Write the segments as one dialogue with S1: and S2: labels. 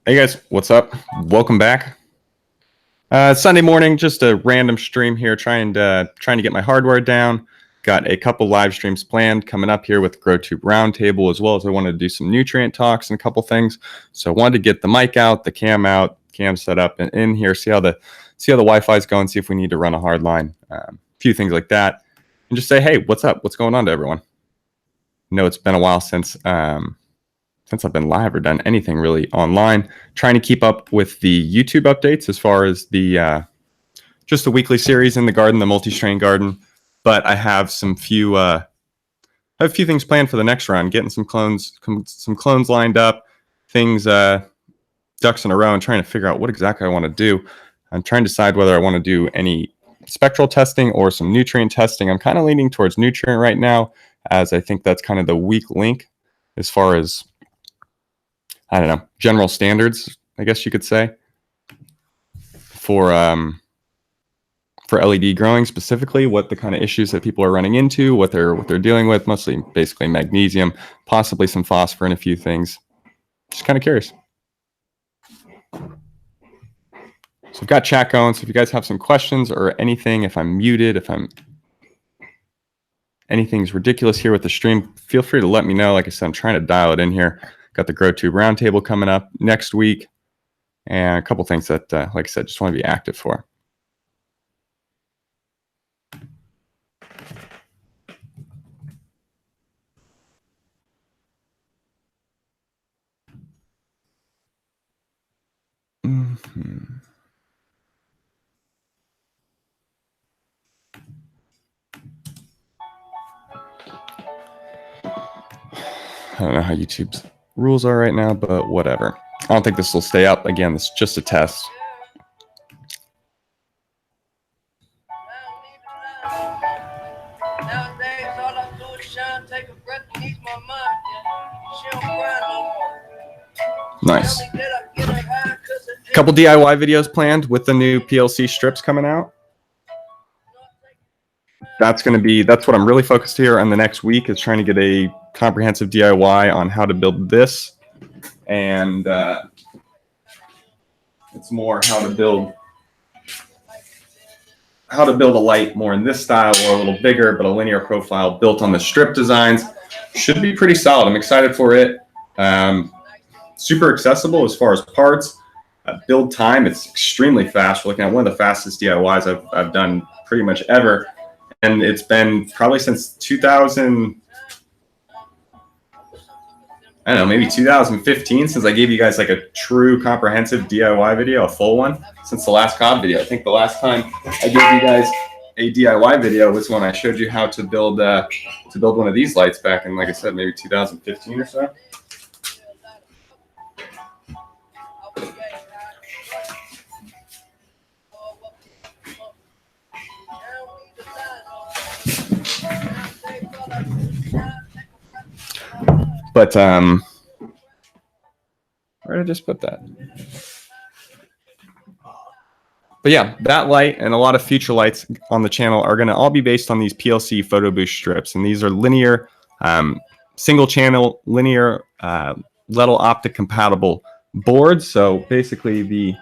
S1: Hey guys, what's up? Welcome back. Sunday morning, just a random stream here, trying to get my hardware down. Got a couple live streams planned coming up here with the GrowTube Roundtable, as well as I wanted to do some nutrient talks and a couple things. So I wanted to get the mic out, the cam out, cam set up, and in here, see how the Wi-Fi is going, see if we need to run a hard line, a few things like that, and just say, hey, what's up? What's going on to everyone? I know it's been a while since I've been live or done anything really online. Trying to keep up with the YouTube updates as far as the just the weekly series in the garden, the multi-strain garden. But I have a few things planned for the next run. Getting some clones lined up, things ducks in a row, and trying to figure out what exactly I want to do. I'm trying to decide whether I want to do any spectral testing or some nutrient testing. I'm kind of leaning towards nutrient right now, as I think that's kind of the weak link as far as, I don't know, general standards, I guess you could say, for LED growing specifically, what the kind of issues that people are running into, what they're dealing with, mostly basically magnesium, possibly some phosphor and a few things. Just kind of curious. So I've got chat going, so if you guys have some questions or anything, if I'm muted, if anything's ridiculous here with the stream, feel free to let me know. Like I said, I'm trying to dial it in here. Got the GrowTube Roundtable coming up next week, and a couple things that, like I said, just want to be active for. I don't know how YouTube's rules are right now, but whatever. I don't think this will stay up. Again, this is just a test. Nice. A couple DIY videos planned with the new PLC strips coming out. That's what I'm really focused here on the next week, is trying to get a comprehensive DIY on how to build this, and it's more how to build a light more in this style, or a little bigger, but a linear profile built on the strip designs. Should be pretty solid. I'm excited for it. Super accessible as far as parts. Build time, it's extremely fast. We're looking at one of the fastest DIYs I've done pretty much ever. And it's been probably since 2000, I don't know, maybe 2015, since I gave you guys like a true comprehensive DIY video, a full one, since the last COD video. I think the last time I gave you guys a DIY video was when I showed you how to build one of these lights back in, like I said, maybe 2015 or so. But where did I just put that? But yeah, that light and a lot of future lights on the channel are going to all be based on these PLC photo boost strips, and these are linear, single channel linear Lidl optic compatible boards. So basically,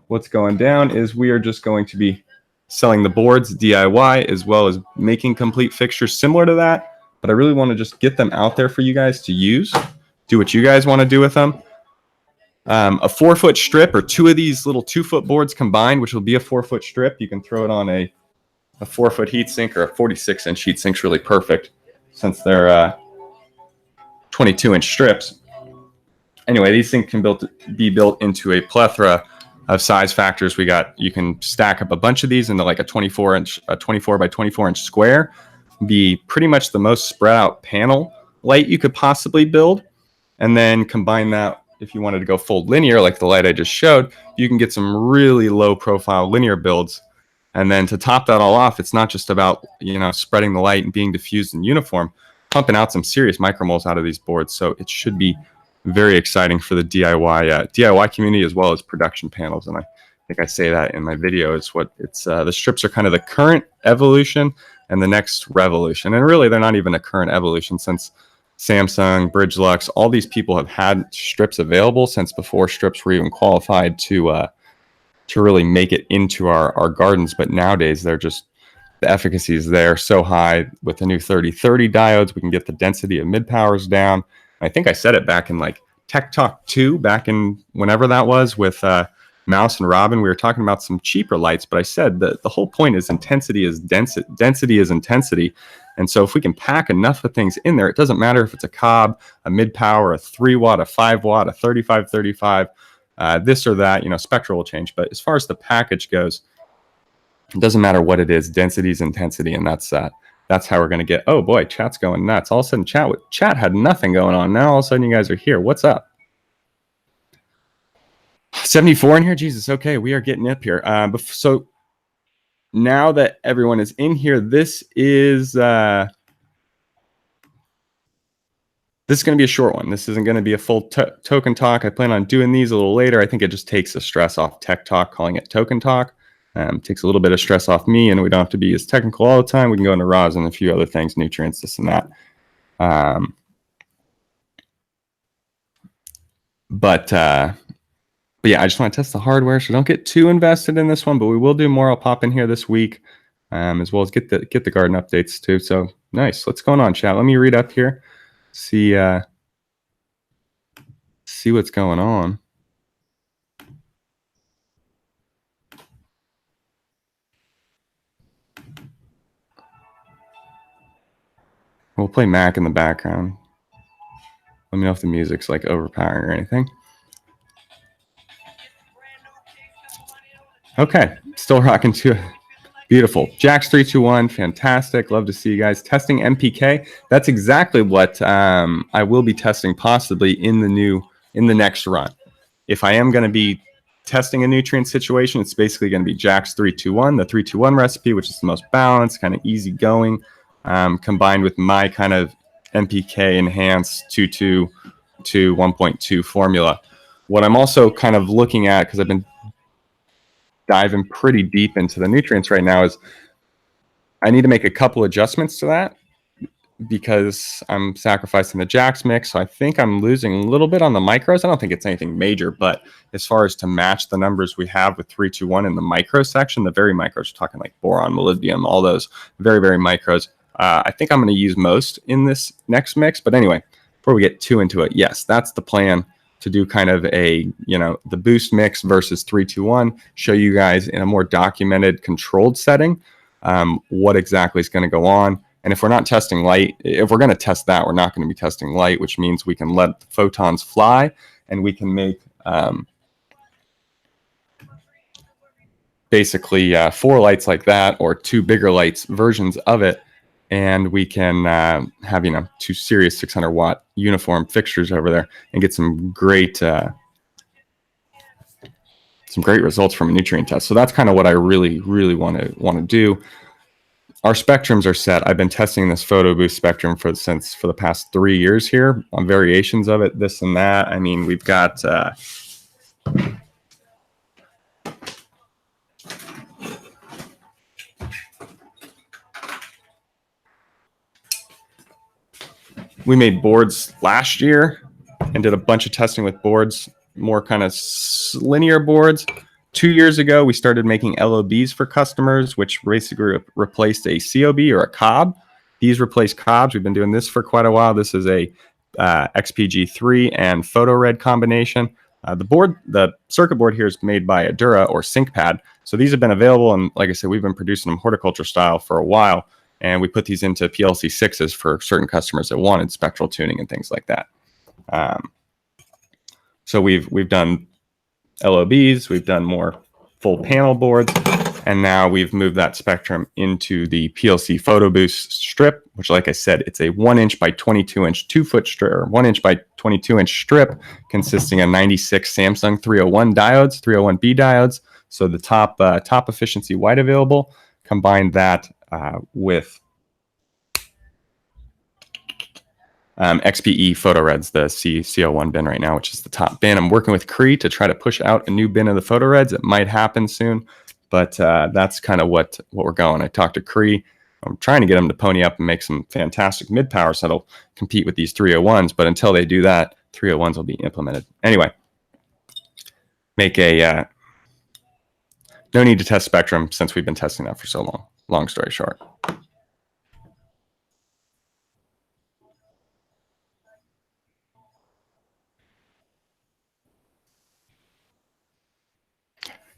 S1: what's going down is we are just going to be selling the boards DIY, as well as making complete fixtures similar to that. But I really want to just get them out there for you guys to use, do what you guys want to do with them. A 4-foot strip, or two of these little 2-foot boards combined, which will be a 4-foot strip. You can throw it on a 4-foot heatsink, or a 46-inch heatsink's really perfect, since they're 22-inch strips. Anyway, these things can be built into a plethora of size factors. You can stack up a bunch of these into like a 24 by 24 inch square. Be pretty much the most spread out panel light you could possibly build, and then combine that, if you wanted to go full linear like the light I just showed, you can get some really low profile linear builds. And then to top that all off, it's not just about, spreading the light and being diffused and uniform, pumping out some serious micromoles out of these boards. So it should be very exciting for the DIY community, as well as production panels. And I think I say that in my video. The strips are kind of the current evolution and the next revolution. And really, they're not even a current evolution, since Samsung, Bridgelux, all these people have had strips available since before strips were even qualified to really make it into our gardens. But nowadays, they're just, the efficacy is there so high with the new 3030 diodes. We can get the density of mid powers down. I think I said it back in like Tech Talk 2, back in whenever that was, with Mouse and Robin. We were talking about some cheaper lights, but I said that the whole point is intensity is density is intensity. And so if we can pack enough of things in there, it doesn't matter if it's a Cobb, a mid power, a 3 watt, a 5 watt, a 3535, this or that, you know, spectral will change. But as far as the package goes, it doesn't matter what it is, density is intensity. And that's how we're going to get, oh boy, chat's going nuts. All of a sudden chat had nothing going on. Now all of a sudden you guys are here. What's up? 74 in here? Jesus. Okay. We are getting up here. So now that everyone is in here, this is going to be a short one. This isn't going to be a full token talk. I plan on doing these a little later. I think it just takes the stress off Tech Talk, calling it token talk. Takes a little bit of stress off me, and we don't have to be as technical all the time. We can go into Rosin and a few other things, nutrients, this and that. But yeah, I just want to test the hardware, so don't get too invested in this one. But we will do more. I'll pop in here this week, as well as get the garden updates too. So nice. What's going on, chat? Let me read up here, see what's going on. We'll play Mac in the background. Let me know if the music's like overpowering or anything. Okay, still rocking to beautiful. Jax 321, fantastic. Love to see you guys testing MPK. That's exactly what I will be testing possibly in the next run. If I am going to be testing a nutrient situation, it's basically going to be Jax 321, the 321 recipe, which is the most balanced, kind of easy going, combined with my kind of MPK enhanced 2.2 to 1.2 formula. What I'm also kind of looking at, because I've been diving pretty deep into the nutrients right now, is I need to make a couple adjustments to that because I'm sacrificing the Jax mix. So I think I'm losing a little bit on the micros. I don't think it's anything major, but as far as to match the numbers we have with 321 in the micro section, the very micros, we're talking like boron, molybdenum, all those very, very micros. I think I'm going to use most in this next mix. But anyway, before we get too into it, yes, that's the plan, to do kind of a, you know, the boost mix versus 321, show you guys in a more documented, controlled setting what exactly is going to go on. And if we're not testing light, if we're going to test that, we're not going to be testing light, which means we can let the photons fly, and we can make basically 4 lights like that, or 2 bigger lights versions of it. And we can have, you know, 2 serious 600 watt uniform fixtures over there and get some great results from a nutrient test. So that's kind of what I really, really want to do. Our spectrums are set. I've been testing this photo boost spectrum for the past 3 years here on variations of it, this and that. I mean, we've got we made boards last year and did a bunch of testing with boards, more kind of linear boards. 2 years ago, we started making LOBs for customers, which basically replaced a COB or a Cobb. These replace Cobbs. We've been doing this for quite a while. This is a XPG3 and photo red combination. The circuit board here is made by Adura or SyncPad. So these have been available, and like I said, we've been producing them horticulture style for a while. And we put these into PLC6s for certain customers that wanted spectral tuning and things like that. So we've done LOBs, we've done more full panel boards, and now we've moved that spectrum into the PLC Photo Boost strip, which, like I said, it's a 1-inch by 22-inch 2-foot strip, or 1-inch by 22-inch strip, consisting of 96 Samsung 301 diodes, 301B diodes. So the top efficiency white available. Combine that with XPE Photo Reds, the CO1 bin right now, which is the top bin. I'm working with Cree to try to push out a new bin of the Photo Reds. It might happen soon, but that's kind of what we're going. I talked to Cree. I'm trying to get them to pony up and make some fantastic mid powers that'll compete with these 301s. But until they do that, 301s will be implemented. Anyway, make a no need to test spectrum since we've been testing that for so long. Long story short.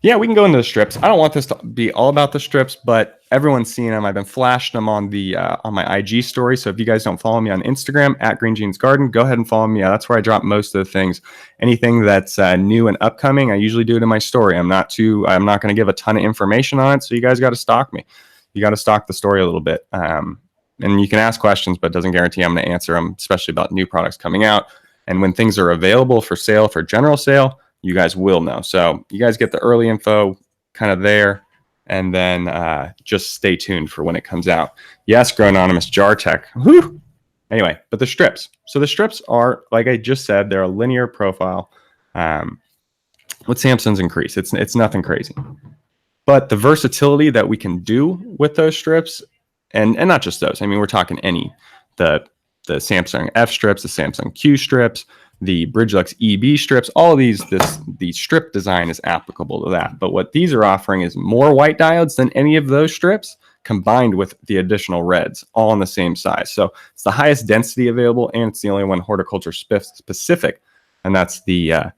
S1: Yeah, we can go into the strips. I don't want this to be all about the strips, but everyone's seen them. I've been flashing them on the on my IG story. So if you guys don't follow me on Instagram at Green Jeans Garden, go ahead and follow me. That's where I drop most of the things. Anything that's new and upcoming, I usually do it in my story. I'm not going to give a ton of information on it. So you guys got to stalk me. You got to stalk the story a little bit. And you can ask questions, but it doesn't guarantee I'm going to answer them, especially about new products coming out. And when things are available for sale, for general sale, you guys will know. So you guys get the early info kind of there, and then just stay tuned for when it comes out. Yes, Grononymous Jar Tech. Whew. Anyway, but the strips. So the strips are, like I just said, they're a linear profile with Samsung's increase. It's nothing crazy. But the versatility that we can do with those strips, and not just those. I mean, we're talking the Samsung F strips, the Samsung Q strips, the Bridgelux EB strips, all of the strip design is applicable to that. But what these are offering is more white diodes than any of those strips combined with the additional reds, all in the same size. So it's the highest density available, and it's the only one horticulture specific, and that's the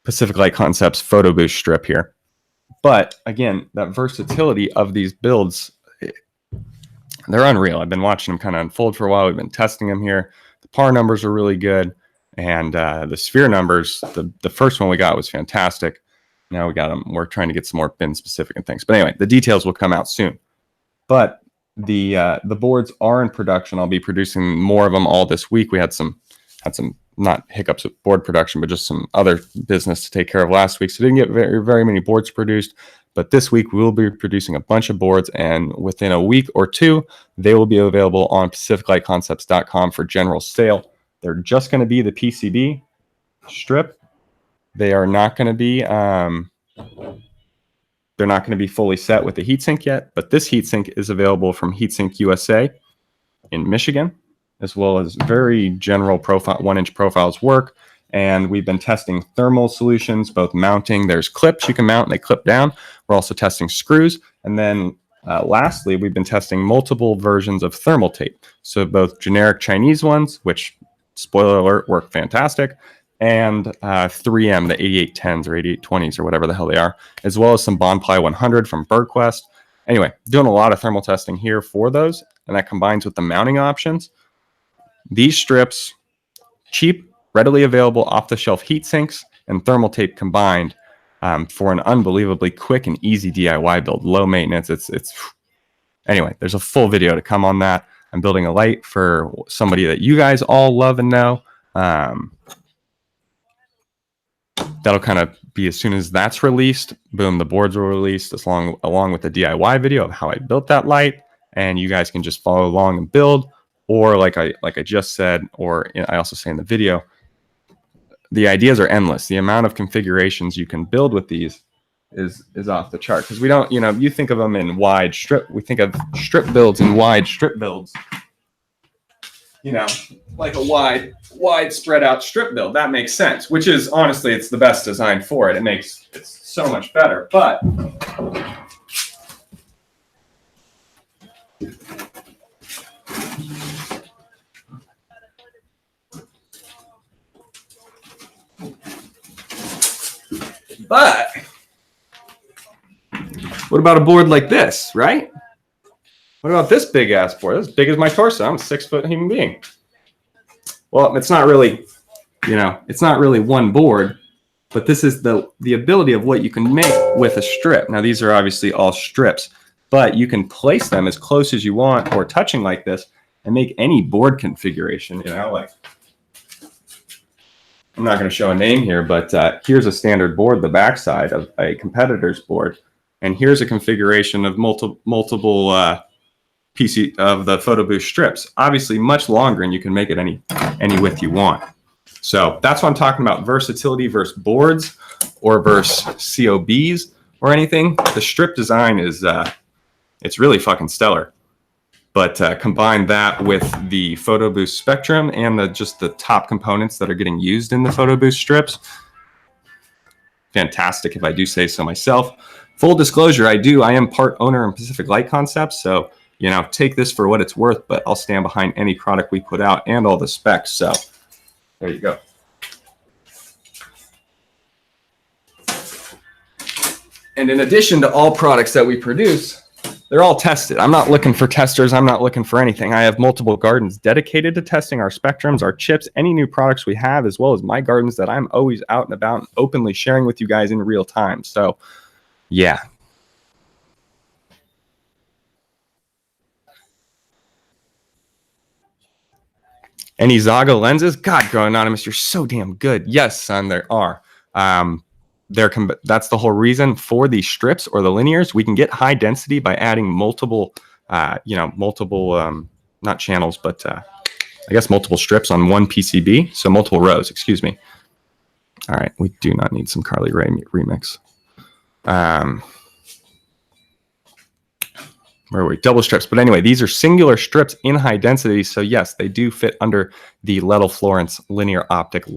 S1: Pacific Light Concepts Photo Boost strip here. But again, that versatility of these builds, they're unreal. I've been watching them kind of unfold for a while. We've been testing them here. The PAR numbers are really good. And the sphere numbers, the first one we got was fantastic. Now we got them. We're trying to get some more bin specific and things. But anyway, the details will come out soon. But the boards are in production. I'll be producing more of them all this week. We had some not hiccups with board production, but just some other business to take care of last week. So didn't get very many boards produced. But this week we will be producing a bunch of boards, and within a week or two, they will be available on pacificlightconcepts.com for general sale. They're just going to be the PCB strip. They are not going to be they're not going to be fully set with the heatsink yet, but this heatsink is available from Heatsink USA in Michigan, as well as very general profile 1-inch profiles work. And we've been testing thermal solutions, both mounting. There's clips you can mount and they clip down. We're also testing screws. And then lastly, we've been testing multiple versions of thermal tape. So both generic Chinese ones, which, spoiler alert, work fantastic, and 3M, the 8810s or 8820s or whatever the hell they are, as well as some Bondply 100 from BirdQuest. Anyway, doing a lot of thermal testing here for those, and that combines with the mounting options. These strips, cheap, readily available off-the-shelf heat sinks and thermal tape combined for an unbelievably quick and easy DIY build, low maintenance. It's anyway, there's a full video to come on that. I'm building a light for somebody that you guys all love and know. That'll kind of be as soon as that's released, boom, the boards were released along with the DIY video of how I built that light, and you guys can just follow along and build. Or like I just said, or I also say in the video, the ideas are endless. The amount of configurations you can build with these is off the chart, because we don't, you think of them in wide strip. We think of strip builds in wide strip builds. Like a wide spread out strip build. That makes sense, which is honestly, it's the best design for it. It's so much better. But what about a board like this, right? What about this big ass board? That's as big as my torso. I'm a 6-foot human being. Well, it's not really, it's not really one board, but this is the ability of what you can make with a strip. Now, these are obviously all strips, but you can place them as close as you want or touching like this and make any board configuration, like, I'm not going to show a name here, but here's a standard board, the backside of a competitor's board. And here's a configuration of multiple PC of the Photo Boost strips. Obviously much longer, and you can make it any width you want. So that's what I'm talking about, versatility versus boards or versus COBs or anything. The strip design is it's really fucking stellar. But combine that with the Photo Boost Spectrum and just the top components that are getting used in the Photo Boost strips. Fantastic, if I do say so myself. Full disclosure, I am part owner in Pacific Light Concepts, so take this for what it's worth, but I'll stand behind any product we put out and all the specs. So there you go. And in addition to all products that we produce, they're all tested. I'm not looking for testers. I'm not looking for anything. I have multiple gardens dedicated to testing our spectrums, our chips, any new products we have, as well as my gardens that I'm always out and about and openly sharing with you guys in real time. So, yeah. Any Zaga lenses? God, Grow Anonymous, you're so damn good. Yes, son, there are. That's the whole reason for these strips or the linears. We can get high density by adding multiple, not channels, but I guess multiple strips on one PCB. So multiple rows, excuse me. All right, we do not need some Carly Rae remix. Where are we? Double strips. But anyway, these are singular strips in high density. So yes, they do fit under the Lettel Florence linear optics,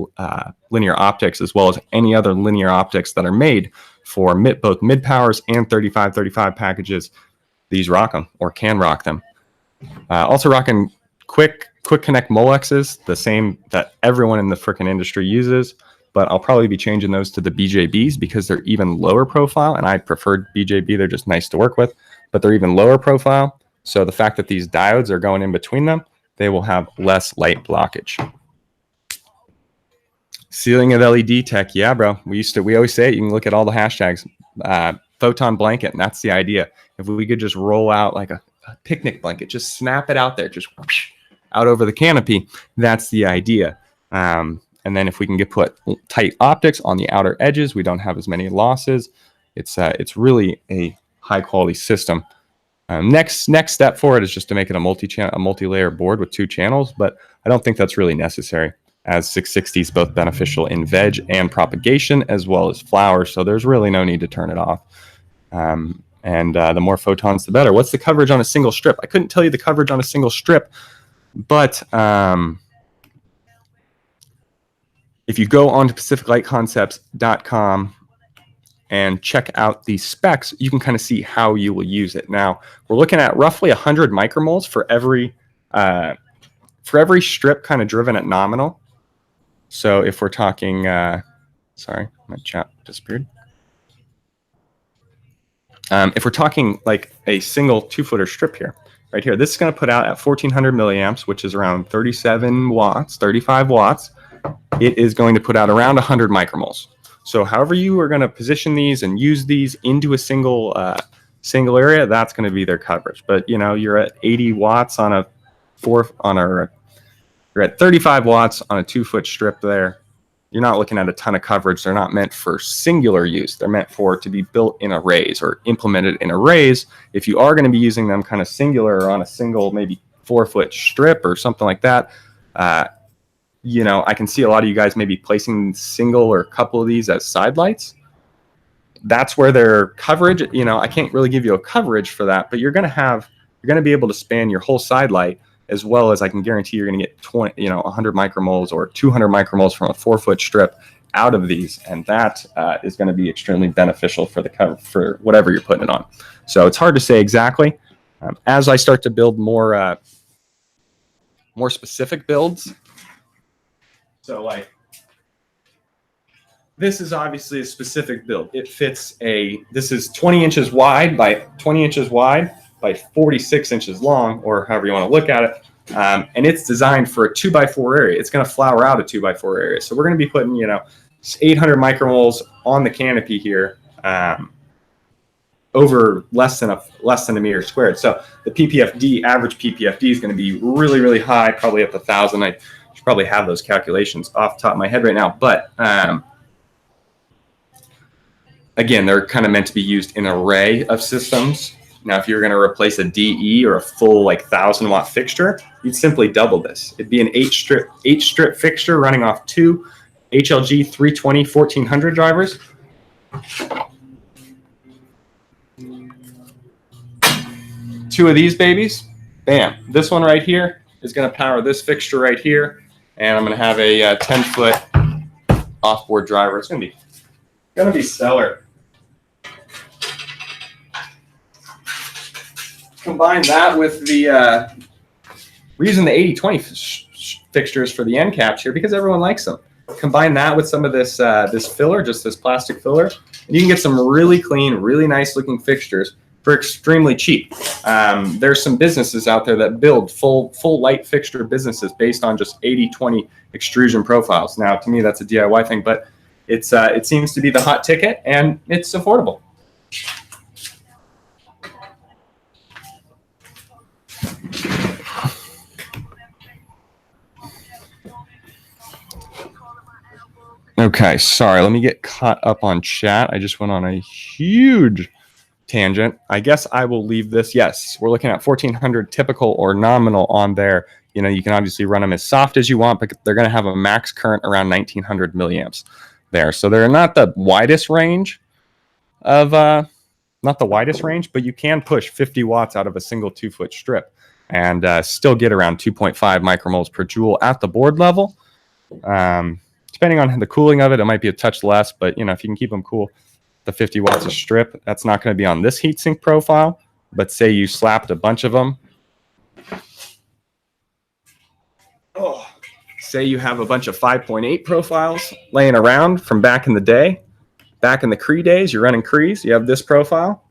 S1: as well as any other linear optics that are made for both mid powers and 3535 packages. These rock them, or can rock them. Also rocking quick connect Molexes, the same that everyone in the frickin' industry uses. But I'll probably be changing those to the BJBs because they're even lower profile, and I preferred BJB. They're just nice to work with, but they're even lower profile. So the fact that these diodes are going in between them, they will have less light blockage. Ceiling of LED tech, yeah, bro. We always say it. You can look at all the hashtags. Photon blanket, and that's the idea. If we could just roll out like a picnic blanket, just snap it out there, just whoosh, out over the canopy. That's the idea. And then if we can put tight optics on the outer edges, we don't have as many losses. It's really a high quality system. Next step for it is just to make it a multi-layer board with 2 channels, but I don't think that's really necessary, as 660 is both beneficial in veg and propagation as well as flowers. So there's really no need to turn it off. And the more photons, the better. What's the coverage on a single strip? I couldn't tell you the coverage on a single strip, but if you go on to pacificlightconcepts.com and check out the specs, you can kind of see how you will use it. Now, we're looking at roughly 100 micromoles for every strip kind of driven at nominal. So if we're talking, sorry, my chat disappeared. If we're talking like a single 2-footer strip here, right here, this is going to put out at 1400 milliamps, which is around 37 watts, 35 watts. It is going to put out around 100 micromoles. So however you are going to position these and use these into a single area, that's going to be their coverage. But you're at 80 watts on you're at 35 watts on a 2-foot strip there. You're not looking at a ton of coverage. They're not meant for singular use. They're meant to be built in arrays or implemented in arrays. If you are going to be using them kind of singular or on a single, maybe 4-foot strip or something like that, I can see a lot of you guys maybe placing single or a couple of these as side lights. That's where their coverage, I can't really give you a coverage for that, but you're going to be able to span your whole side light, as well as I can guarantee you're going to get 100 micromoles or 200 micromoles from a 4-foot strip out of these. And that is going to be extremely beneficial for whatever you're putting it on. So it's hard to say exactly. As I start to build more specific builds, so like this is obviously a specific build. It fits this is 20 inches wide by 46 inches long, or however you want to look at it. And it's designed for a 2x4 area. It's going to flower out a 2x4 area. So we're going to be putting, 800 micromoles on the canopy here, over less than a meter squared. So the average PPFD is going to be really, really high, probably up to 1,000. I should probably have those calculations off the top of my head right now. But again, they're kind of meant to be used in an array of systems. Now, if you're going to replace a DE or a full 1,000-watt fixture, you'd simply double this. It'd be an 8-strip fixture running off 2 HLG 320 1400 drivers. Two of these babies, bam. This one right here is going to power this fixture right here. And I'm going to have a 10-foot off-board driver. It's going to be stellar. Combine that with the reason the 80-20 fixtures for the end caps here, because everyone likes them. Combine that with some of this this filler, just this plastic filler, and you can get some really clean, really nice looking fixtures for extremely cheap. There's some businesses out there that build full light fixture businesses based on just 80-20 extrusion profiles. Now, to me, that's a DIY thing, but it seems to be the hot ticket, and it's affordable. Okay, sorry, let me get caught up on chat. I just went on a huge tangent. I guess I will leave this. Yes, we're looking at 1400 typical or nominal on there. You know, you can obviously run them as soft as you want, but they're going to have a max current around 1900 milliamps there. So they're not the widest range of, but you can push 50 watts out of a single 2-foot strip and still get around 2.5 micromoles per joule at the board level. Depending on the cooling of it, it might be a touch less, but you know, if you can keep them cool, the 50 watts a strip, that's not going to be on this heatsink profile. But say you slapped a bunch of them. Oh, say you have a bunch of 5.8 profiles laying around from back in the day, back in the Cree days, you're running Crees, you have this profile.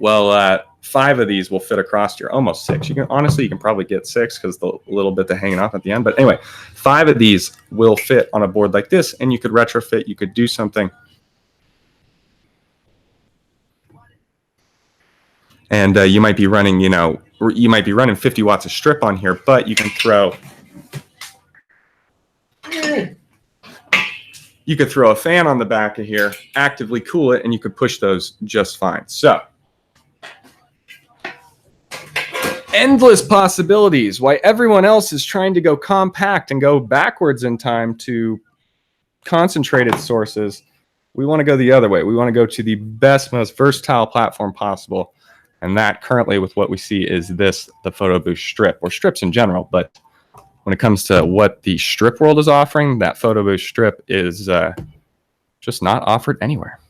S1: Well, 5 of these will fit across your almost 6. You can probably get 6 because the little bit that's hanging off at the end. But anyway, 5 of these will fit on a board like this, and you could retrofit. You could do something, and you might be running, you might be running 50 watts of strip on here, but you can throw. You could throw a fan on the back of here, actively cool it, and you could push those just fine. So. Endless possibilities. Why everyone else is trying to go compact and go backwards in time to concentrated sources, we want to go the other way. We want to go to the best, most versatile platform possible. And that currently with what we see is this, the Photo Boost strip, or strips in general. But when it comes to what the strip world is offering, that Photo Boost strip is just not offered anywhere.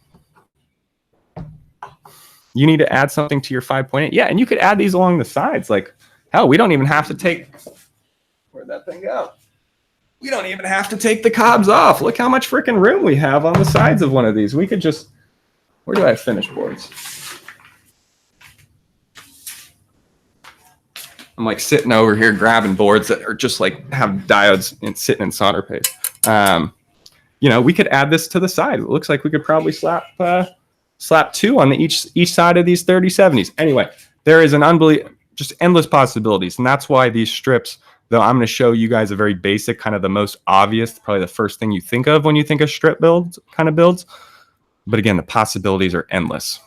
S1: You need to add something to your 5.8. Yeah, and you could add these along the sides. Like, hell, we don't even have to take... Where'd that thing go? We don't even have to take the cobs off. Look how much freaking room we have on the sides of one of these. We could just... Where do I have finished boards? I'm like sitting over here grabbing boards that are just like have diodes and sitting in solder paste. We could add this to the side. It looks like we could probably slap 2 on each side of these 3070s. Anyway, there is just endless possibilities. And that's why these strips, though I'm going to show you guys a very basic, kind of the most obvious, probably the first thing you think of when you think of strip builds. But again, the possibilities are endless.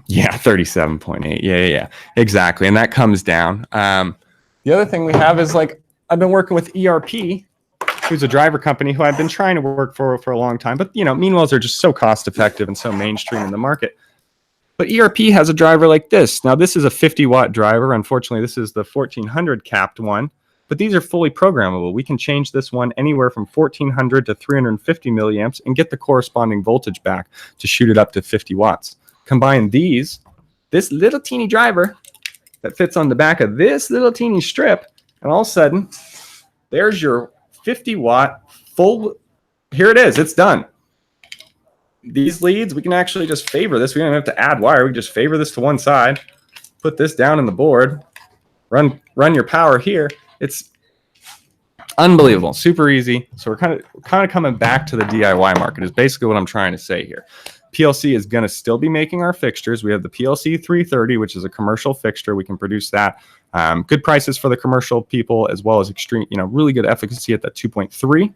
S1: Yeah, 37.8. Yeah, exactly. And that comes down. The other thing we have is I've been working with ERP, who's a driver company who I've been trying to work for a long time. But, meanwhiles are just so cost effective and so mainstream in the market. But ERP has a driver like this. Now, this is a 50-watt driver. Unfortunately, this is the 1400 capped one. But these are fully programmable. We can change this one anywhere from 1400 to 350 milliamps and get the corresponding voltage back to shoot it up to 50 watts. Combine this little teeny driver that fits on the back of this little teeny strip, and all of a sudden, there's your 50-watt full. Here it is. It's done. These leads, we can actually just favor this. We don't have to add wire. We can just favor this to one side, put this down in the board, run your power here. It's unbelievable, super easy. So we're kind of coming back to the DIY market is basically what I'm trying to say here. PLC is going to still be making our fixtures. We have the PLC 330, which is a commercial fixture. We can produce that. Good prices for the commercial people, as well as extreme, really good efficacy at that 2.3.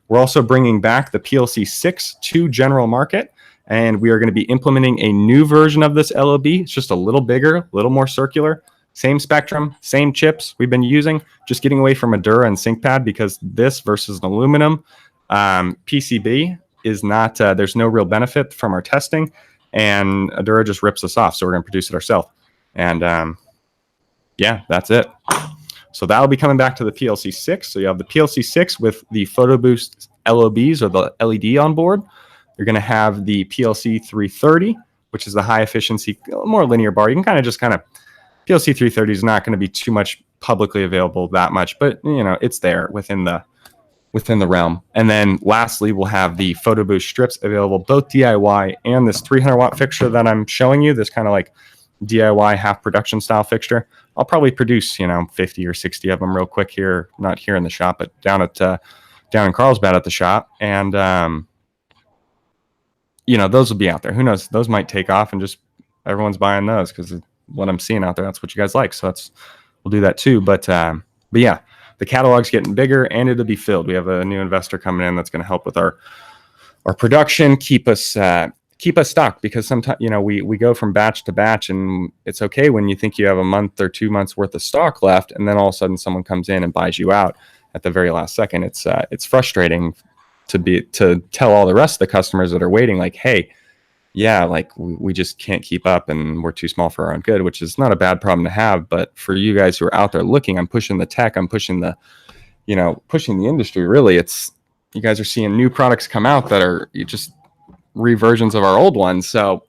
S1: We're also bringing back the PLC 6 to general market. And we are going to be implementing a new version of this LOB. It's just a little bigger, a little more circular. Same spectrum, same chips we've been using, just getting away from a Dura and SyncPad because this versus an aluminum PCB is not, there's no real benefit from our testing, and Dura just rips us off. So we're going to produce it ourselves. And yeah, that's it. So that'll be coming back to the PLC6. So you have the PLC6 with the PhotoBoost LOBs or the LED on board. You're going to have the PLC 330, which is the high efficiency, more linear bar. You can PLC 330 is not going to be too much publicly available that much, but it's there within the realm. And then lastly, we'll have the PhotoBoost strips available, both DIY and this 300 watt fixture that I'm showing you, this kind of like DIY half production style fixture. I'll probably produce 50 or 60 of them real quick here, not here in the shop, but down in Carlsbad at the shop. And those will be out there. Who knows? Those might take off and just everyone's buying those because what I'm seeing out there, that's what you guys like. So we'll do that too. But yeah, the catalog's getting bigger and it'll be filled. We have a new investor coming in that's going to help with our production, keep us stocked, because sometimes we go from batch to batch, and it's okay when you think you have a month or 2 months worth of stock left, and then all of a sudden someone comes in and buys you out at the very last second. It's frustrating to tell all the rest of the customers that are waiting, like, hey, yeah, like we just can't keep up and we're too small for our own good, which is not a bad problem to have. But for you guys who are out there looking, I'm pushing the tech, I'm pushing the industry. Really, it's, you guys are seeing new products come out that are just reversions of our old ones. So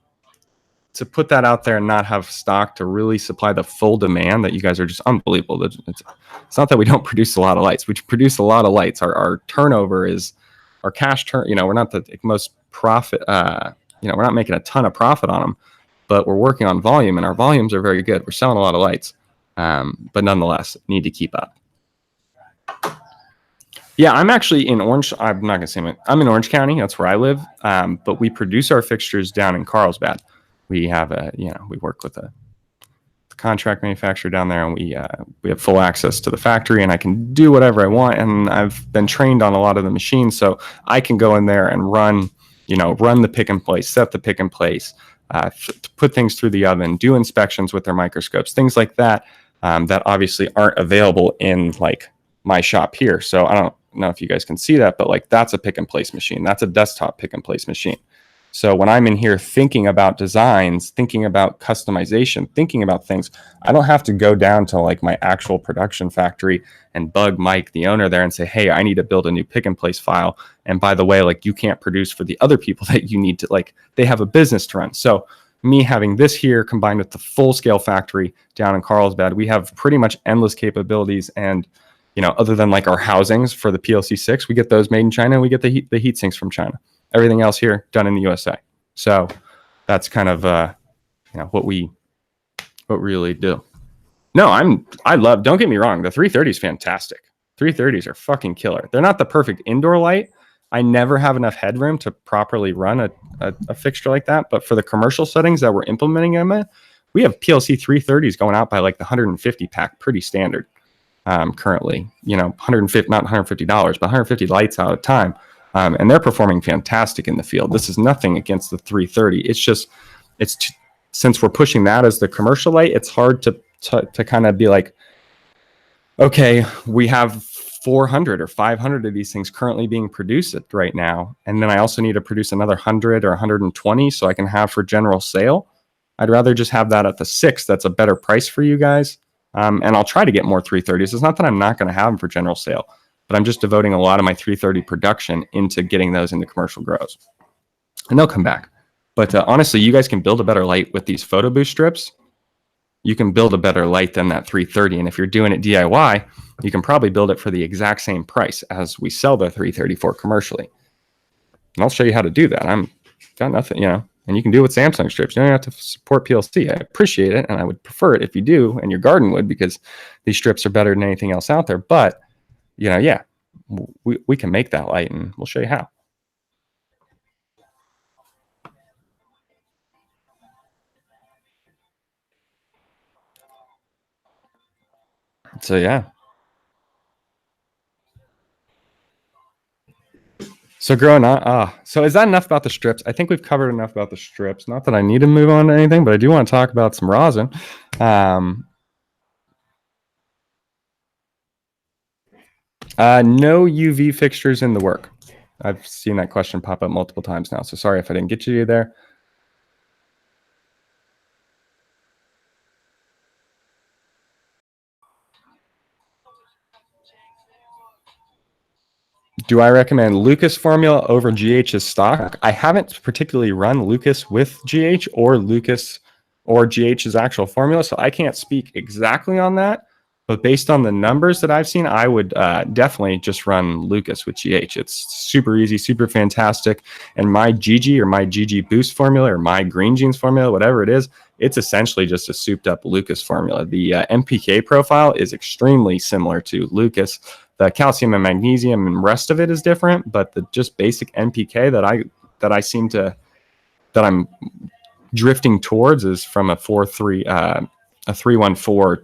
S1: to put that out there and not have stock to really supply the full demand, that you guys are just unbelievable. It's not that we don't produce a lot of lights. We produce a lot of lights. Our turnover is, our cash turn, we're not the most profit, we're not making a ton of profit on them, but we're working on volume, and our volumes are very good. We're selling a lot of lights, but nonetheless need to keep up. Yeah, I'm actually in Orange. I'm not gonna say I'm in Orange County. That's where I live. But we produce our fixtures down in Carlsbad. We have we work with a contract manufacturer down there, and we have full access to the factory, and I can do whatever I want. And I've been trained on a lot of the machines, so I can go in there and run the pick and place, set the pick and place, put things through the oven, do inspections with their microscopes, things like that, that obviously aren't available in like my shop here. So I don't know if you guys can see that, but like that's a pick and place machine. That's a desktop pick and place machine. So when I'm in here thinking about designs, thinking about customization, thinking about things, I don't have to go down to like my actual production factory and bug Mike, the owner there, and say, hey, I need to build a new pick and place file. And by the way, like you can't produce for the other people that you need to, like they have a business to run. So me having this here combined with the full scale factory down in Carlsbad, we have pretty much endless capabilities. And other than like our housings for the PLC6, we get those made in China, and we get the heat sinks from China. Everything else here done in the USA. So that's kind of what we really do. No, don't get me wrong, the 330 is fantastic. 330s are fucking killer. They're not the perfect indoor light. I never have enough headroom to properly run a fixture like that. But for the commercial settings that we're implementing them in, we have PLC 330s going out by like the 150 pack, pretty standard. Currently, 150, not $150, but 150 lights out at a time. And they're performing fantastic in the field. This is nothing against the 330. It's just, since we're pushing that as the commercial light, it's hard to kind of be like, okay, we have 400 or 500 of these things currently being produced right now. And then I also need to produce another 100 or 120 so I can have for general sale. I'd rather just have that at the 6. That's a better price for you guys. And I'll try to get more 330s. It's not that I'm not going to have them for general sale, but I'm just devoting a lot of my 330 production into getting those into commercial grows. And they'll come back. But honestly, you guys can build a better light with these PhotoBoost strips. You can build a better light than that 330. And if you're doing it DIY, you can probably build it for the exact same price as we sell the 334 commercially. And I'll show you how to do that. I'm got nothing, and you can do it with Samsung strips. You don't have to support PLC. I appreciate it, and I would prefer it if you do, and your garden would, because these strips are better than anything else out there. But, yeah, we can make that light, and we'll show you how. So, yeah. So growing on, so is that enough about the strips? I think we've covered enough about the strips. Not that I need to move on to anything, but I do want to talk about some rosin. No UV fixtures in the work. I've seen that question pop up multiple times now, so sorry if I didn't get you there. Do I recommend Lucas formula over GH's stock? I haven't particularly run Lucas with GH or Lucas or GH's actual formula, so I can't speak exactly on that. But based on the numbers that I've seen, I would definitely just run Lucas with GH. It's super easy, super fantastic. And my GG or my GG Boost formula or my Green Jeans formula, whatever it is, it's essentially just a souped up Lucas formula. The MPK profile is extremely similar to Lucas. The calcium and magnesium and rest of it is different, but the just basic NPK that I'm drifting towards is from a 314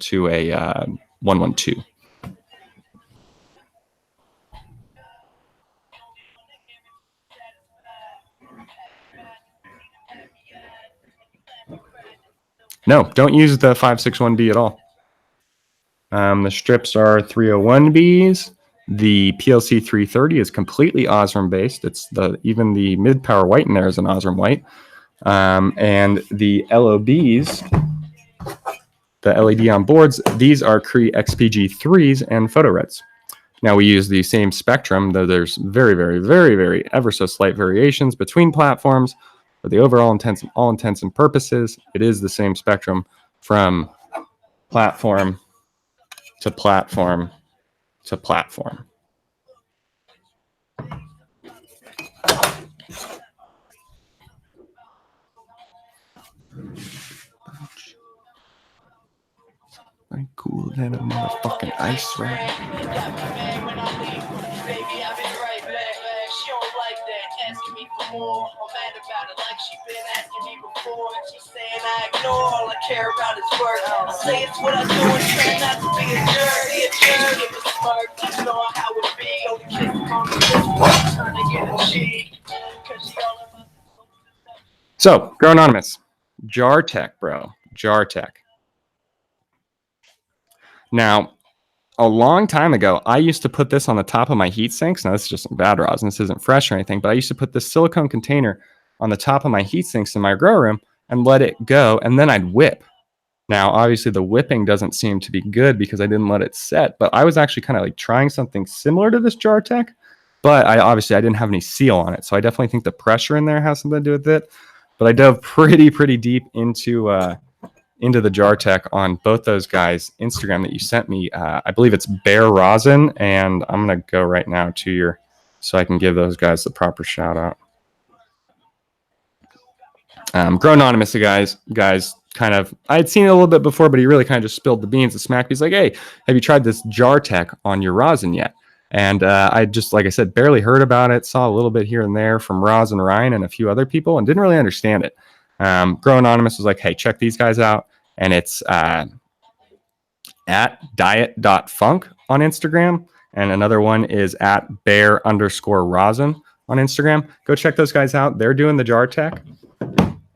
S1: to a 112. No, don't use the 561B at all. The strips are 301Bs. The PLC 330 is completely Osram based. It's even the mid power white in there is an Osram white. And the LOBs, the LED on boards, these are Cree XPG3s and photo reds. Now we use the same spectrum, though there's very, very, very, very ever so slight variations between platforms. For the overall all intents and purposes, it is the same spectrum from platform to platform to platform. I cool than a motherfucking ice rack. Asking me for more, I'm mad about it like she been asking me before. She's saying I ignore, all I care about is work. I say it's what I do and try not to be a jerk. Give a smirk, you know how it be. Only kiss on the trying to get a cheek. So, Grow Anonymous, Jar Tech, bro, Jar Tech. Now, a long time ago, I used to put this on the top of my heat sinks. Now, this is just some bad rosin. This isn't fresh or anything, but I used to put this silicone container on the top of my heat sinks in my grow room and let it go, and then I'd whip. Now, obviously, the whipping doesn't seem to be good because I didn't let it set, but I was actually kind of like trying something similar to this Jar Tech, but I didn't have any seal on it, so I definitely think the pressure in there has something to do with it. But I dove pretty deep into the Jar Tech on both those guys' Instagram that you sent me. I believe it's Bear Rosin, and I'm going to go right now to so I can give those guys the proper shout out. Grow Anonymous, guys, kind of, I had seen it a little bit before, but he really kind of just spilled the beans. The smack. He's like, hey, have you tried this Jar Tech on your rosin yet? And I just, like I said, barely heard about it, saw a little bit here and there from Roz and Ryan and a few other people, and didn't really understand it. Grow Anonymous was like, hey, check these guys out. And it's at diet.funk on Instagram. And another one is at bear_rosin on Instagram. Go check those guys out. They're doing the Jar Tech.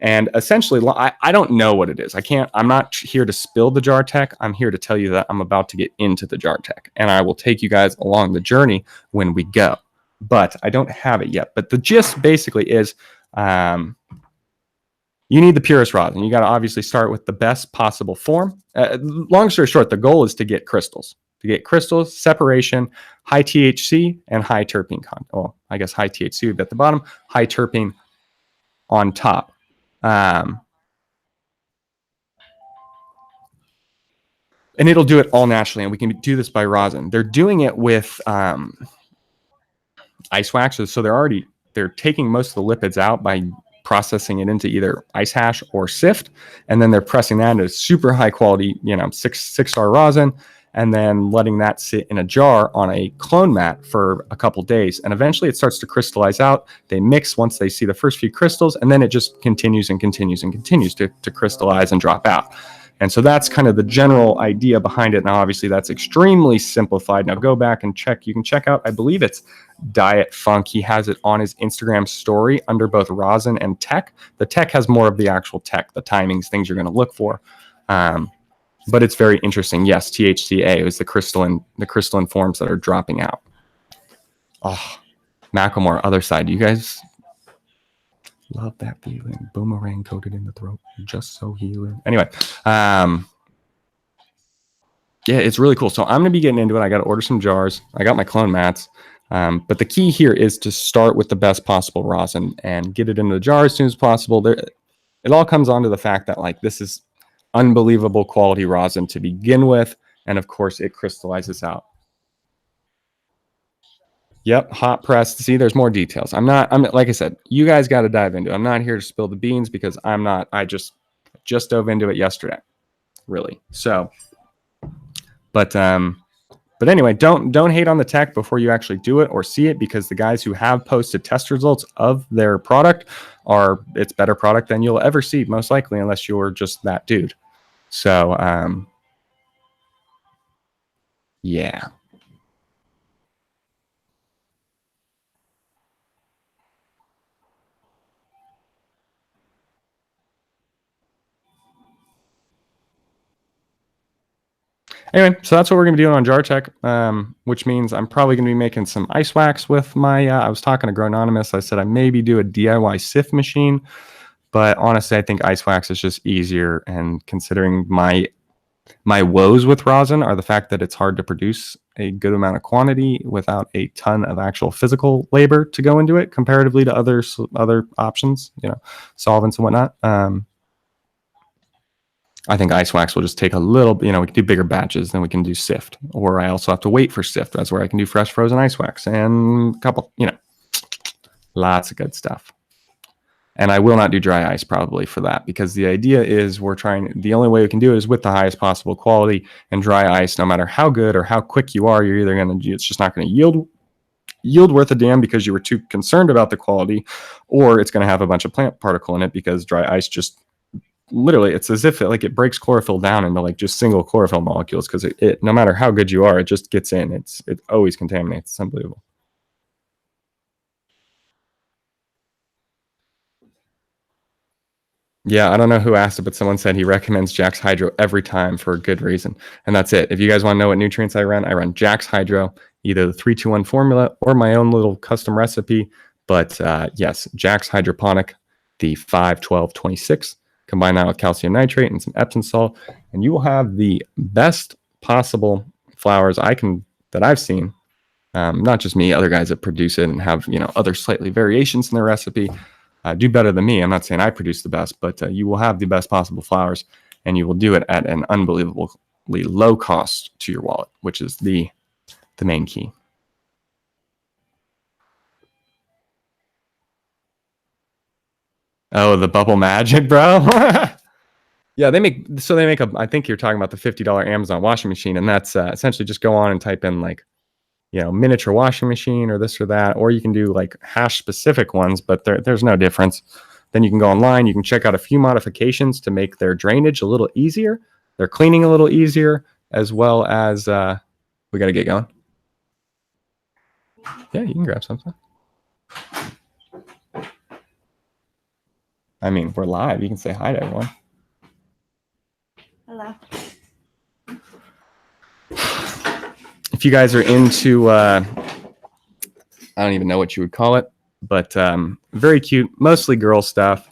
S1: And essentially, I don't know what it is. I'm not here to spill the Jar Tech. I'm here to tell you that I'm about to get into the Jar Tech. And I will take you guys along the journey when we go. But I don't have it yet. But the gist basically is you need the purest rosin. You got to obviously start with the best possible form. Long story short, the goal is to get crystals. Separation, high THC, and high terpene content. Well, I guess high THC at the bottom, high terpene on top. And it'll do it all naturally, and we can do this by rosin. They're doing it with ice waxes, so they're taking most of the lipids out by processing it into either ice hash or sift, and then they're pressing that into super high quality, six-star rosin, and then letting that sit in a jar on a clone mat for a couple days. And eventually it starts to crystallize out. They mix once they see the first few crystals, and then it just continues and continues and continues to crystallize and drop out. And so that's kind of the general idea behind it. Now, obviously, that's extremely simplified. Now, go back and check. You can check out, I believe it's Diet Funk. He has it on his Instagram story under both Rosin and Tech. The Tech has more of the actual tech, the timings, things you're going to look for. But it's very interesting. Yes, THCA is the crystalline forms that are dropping out. Oh, Macklemore, other side. You guys love that feeling. Boomerang coated in the throat, just so healing. Anyway, yeah, it's really cool. So I'm gonna be getting into it. I got to order some jars. I got my clone mats. But the key here is to start with the best possible rosin and get it into the jar as soon as possible. It all comes on to the fact that like this is unbelievable quality rosin to begin with, and of course it crystallizes out. Yep, hot press. See, there's more details. I'm like I said, you guys got to dive into it. I'm not here to spill the beans because I'm not. I just dove into it yesterday, really. So, but anyway, don't hate on the tech before you actually do it or see it, because the guys who have posted test results of their product it's better product than you'll ever see, most likely, unless you're just that dude. So, yeah. Anyway, so that's what we're going to be doing on Jar Tech, which means I'm probably going to be making some ice wax with my, I was talking to Grononymous. I said I maybe do a DIY sift machine, but honestly, I think ice wax is just easier. And considering my woes with rosin are the fact that it's hard to produce a good amount of quantity without a ton of actual physical labor to go into it, comparatively to other options, solvents and whatnot. I think ice wax will just take a little, we can do bigger batches than we can do sift. Or I also have to wait for sift. That's where I can do fresh frozen ice wax and a couple, lots of good stuff. And I will not do dry ice probably for that, because the idea is the only way we can do it is with the highest possible quality, and dry ice, no matter how good or how quick you are, you're either it's just not going to yield worth a damn because you were too concerned about the quality, or it's going to have a bunch of plant particle in it, because dry ice just literally, it's as if it breaks chlorophyll down into like just single chlorophyll molecules, because it no matter how good you are, it just gets in. It always contaminates. It's unbelievable. Yeah, I don't know who asked it, but someone said he recommends Jax Hydro every time for a good reason. And that's it. If you guys want to know what nutrients I run Jax Hydro, either the 3-2-1 formula or my own little custom recipe. But yes, Jax Hydroponic, the 5-12-26. Combine that with calcium nitrate and some Epsom salt, and you will have the best possible flowers that I've seen. Not just me, other guys that produce it and have other slightly variations in their recipe. Do better than me. I'm not saying I produce the best, but you will have the best possible flowers, and you will do it at an unbelievably low cost to your wallet, which is the main key. Oh, the bubble magic, bro. Yeah, they make I think you're talking about the $50 Amazon washing machine, and that's essentially just go on and type in like, miniature washing machine or this or that, or you can do like hash specific ones, but there's no difference. Then you can go online, you can check out a few modifications to make their drainage a little easier, their cleaning a little easier, as well as we got to get going. Yeah, you can grab something. I mean, we're live. You can say hi to everyone.
S2: Hello.
S1: If you guys are into, I don't even know what you would call it, but very cute, mostly girl stuff,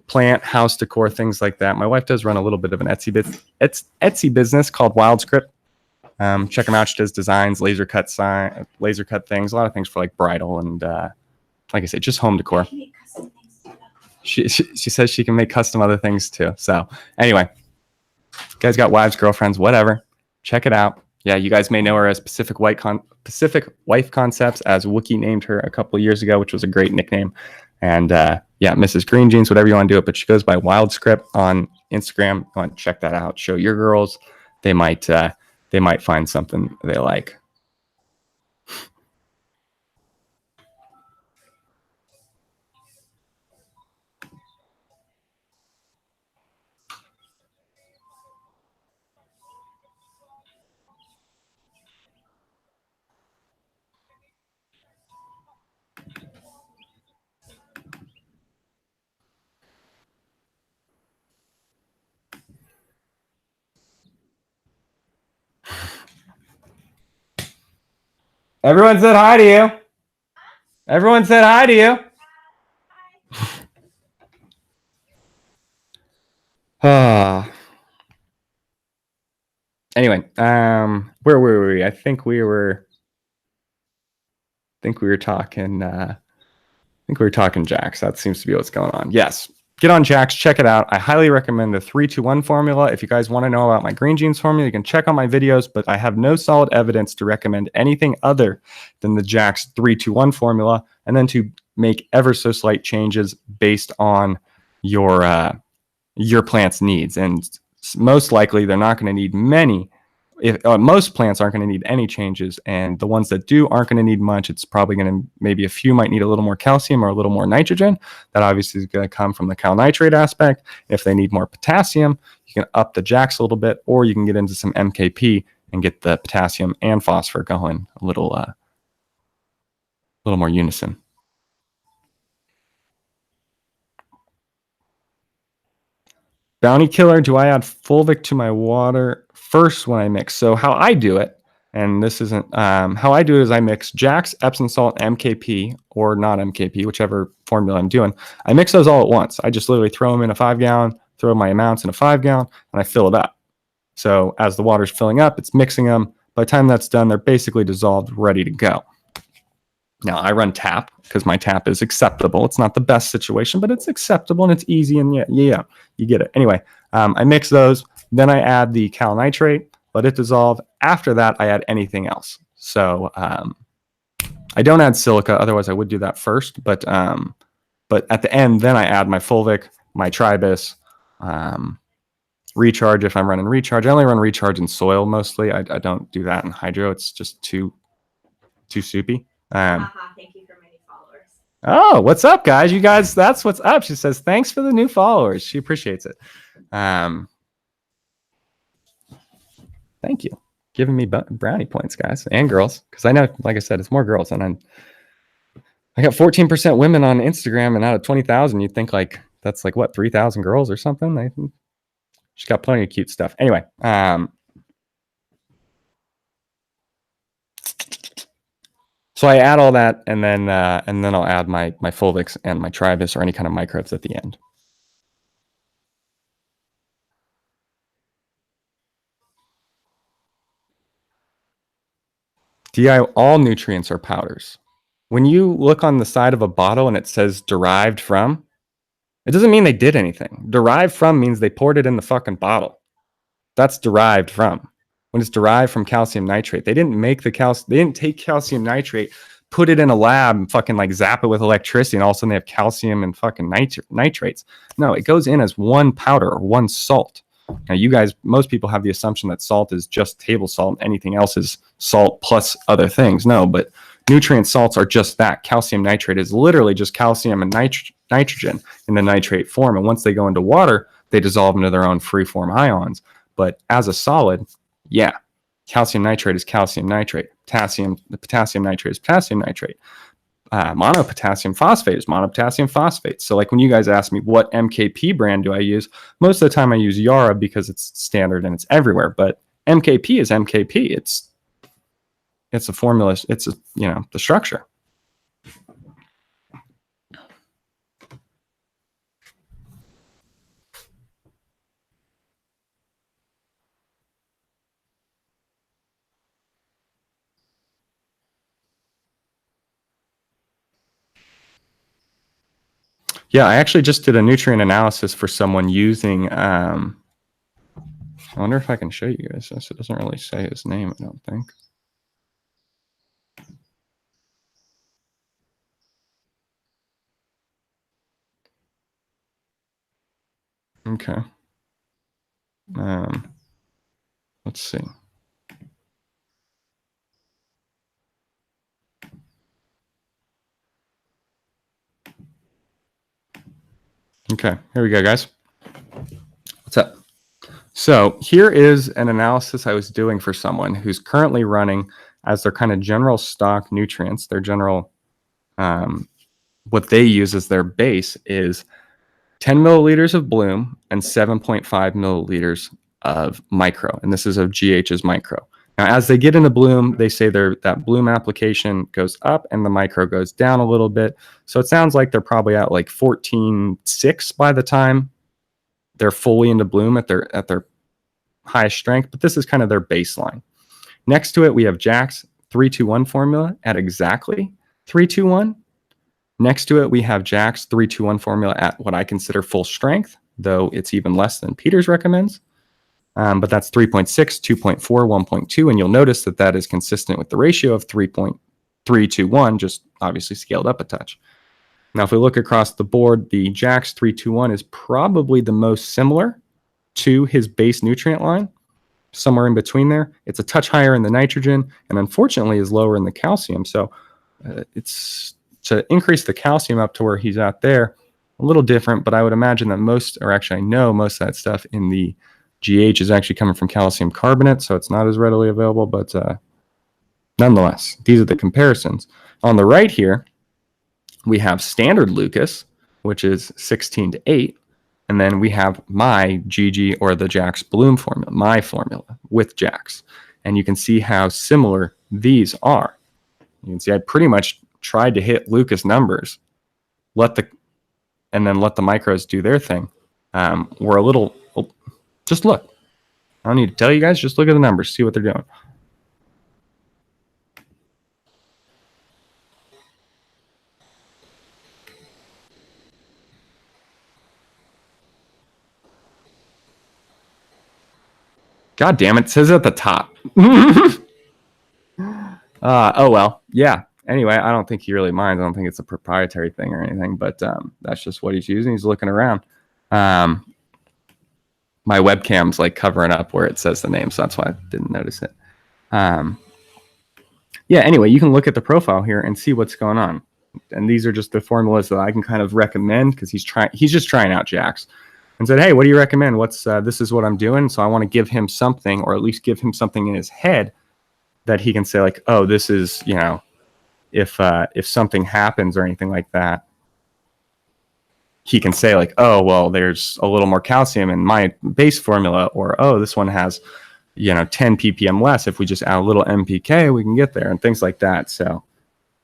S1: plant, house decor, things like that. My wife does run a little bit of an Etsy business called WildScript. Check them out. She does designs, laser cut things, a lot of things for like bridal and like I said, just home decor. She says she can make custom other things too. So anyway, you guys got wives, girlfriends, whatever. Check it out. Yeah, you guys may know her as Pacific Wife Concepts, as Wookie named her a couple of years ago, which was a great nickname. And yeah, Mrs. Green Jeans, whatever you want to do it. But she goes by WildScript on Instagram. Go on, check that out. Show your girls. They might find something they like. Everyone said hi to you. Everyone said hi to you. Anyway, where were we? I think we were talking Jax. That seems to be what's going on. Yes. Get on Jax, check it out. I highly recommend the 3-2-1 formula. If you guys want to know about my green jeans formula, you can check on my videos, but I have no solid evidence to recommend anything other than the Jax 3-2-1 formula, and then to make ever so slight changes based on your plant's needs. And most likely they're not going to need many. Most plants aren't going to need any changes, and the ones that do aren't going to need much. It's probably going to, maybe a few might need a little more calcium or a little more nitrogen. That obviously is going to come from the cal nitrate aspect. If they need more potassium, you can up the Jax a little bit, or you can get into some MKP and get the potassium and phosphor going a little more unison. Bounty killer, do I add Fulvic to my water first when I mix? So how I do it, and this isn't, how I do it is I mix Jax, Epsom salt, MKP, or not MKP, whichever formula I'm doing. I mix those all at once. I just literally throw them in a 5-gallon, throw my amounts in a 5-gallon, and I fill it up. So as the water's filling up, it's mixing them. By the time that's done, they're basically dissolved, ready to go. Now, I run tap because my tap is acceptable. It's not the best situation, but it's acceptable and it's easy. And yeah, you get it. Anyway, I mix those. Then I add the cal nitrate, let it dissolve. After that, I add anything else. So I don't add silica. Otherwise, I would do that first. But at the end, then I add my Fulvic, my Tribus, recharge if I'm running recharge. I only run recharge in soil mostly. I don't do that in hydro. It's just too soupy.
S2: Thank you for many followers.
S1: Oh, what's up, guys? You guys, that's what's up. She says, thanks for the new followers. She appreciates it. Thank you. Giving me brownie points, guys, and girls. Because I know, like I said, it's more girls. And I got 14% women on Instagram, and out of 20,000, you'd think like that's like what, 3,000 girls or something? She's got plenty of cute stuff. Anyway, so I add all that, and then I'll add my Fulvics and my Tribus or any kind of microbes at the end. DI, all nutrients are powders. When you look on the side of a bottle and it says derived from, it doesn't mean they did anything. Derived from means they poured it in the fucking bottle. That's derived from. When it's derived from calcium nitrate, they didn't make the they didn't take calcium nitrate, put it in a lab and fucking like zap it with electricity, and all of a sudden they have calcium and fucking nitrates. No, it goes in as one powder or one salt. Now, you guys, most people have the assumption that salt is just table salt. Anything else is salt plus other things. No, but nutrient salts are just that. Calcium nitrate is literally just calcium and nitrogen in the nitrate form. And once they go into water, they dissolve into their own free-form ions. But as a solid, yeah, calcium nitrate is calcium nitrate. The potassium nitrate is potassium nitrate. Monopotassium phosphate is monopotassium phosphate. So like when you guys ask me what MKP brand do I use, most of the time I use Yara because it's standard and it's everywhere. But MKP is MKP. It's a formula. It's the structure. Yeah, I actually just did a nutrient analysis for someone using, I wonder if I can show you guys this. It doesn't really say his name, I don't think. Okay. Let's see. Okay, here we go, guys. What's up? So here is an analysis I was doing for someone who's currently running as their kind of general stock nutrients, their general, what they use as their base is 10 milliliters of Bloom and 7.5 milliliters of Micro. And this is of GH's Micro. Now, as they get into bloom, they say that bloom application goes up and the micro goes down a little bit. So it sounds like they're probably at like 14.6 by the time they're fully into bloom at their highest strength. But this is kind of their baseline. Next to it, we have Jack's 3-2-1 formula at exactly 3-2-1. Next to it, we have Jack's 3-2-1 formula at what I consider full strength, though it's even less than Peters recommends. But that's 3.6, 2.4, 1.2, and you'll notice that that is consistent with the ratio of 3.3 to 1, just obviously scaled up a touch. Now, if we look across the board, the Jack's 3-2-1 is probably the most similar to his base nutrient line, somewhere in between there. It's a touch higher in the nitrogen, and unfortunately is lower in the calcium. So it's to increase the calcium up to where he's at there, a little different, but I would imagine that most, or actually I know most of that stuff in the GH is actually coming from calcium carbonate, so it's not as readily available, but nonetheless, these are the comparisons. On the right here, we have standard Lucas, which is 16-8, and then we have my GG, or the Jack's Bloom formula, my formula with Jack's. And you can see how similar these are. You can see I pretty much tried to hit Lucas numbers, and then let the micros do their thing. We're a little... Just look. I don't need to tell you guys. Just look at the numbers. See what they're doing. God damn it. It says it at the top. Oh, well. Yeah. Anyway, I don't think he really minds. I don't think it's a proprietary thing or anything, but that's just what he's using. He's looking around. My webcam's like covering up where it says the name, so that's why I didn't notice it. Yeah, anyway, you can look at the profile here and see what's going on. And these are just the formulas that I can kind of recommend, because he's just trying out Jack's and said, hey, what do you recommend? This is what I'm doing. So I want to give him something, or at least give him something in his head that he can say like, oh, this is, if something happens or anything like that, he can say like, oh, well, there's a little more calcium in my base formula, or, oh, this one has, 10 ppm less. If we just add a little NPK, we can get there, and things like that. So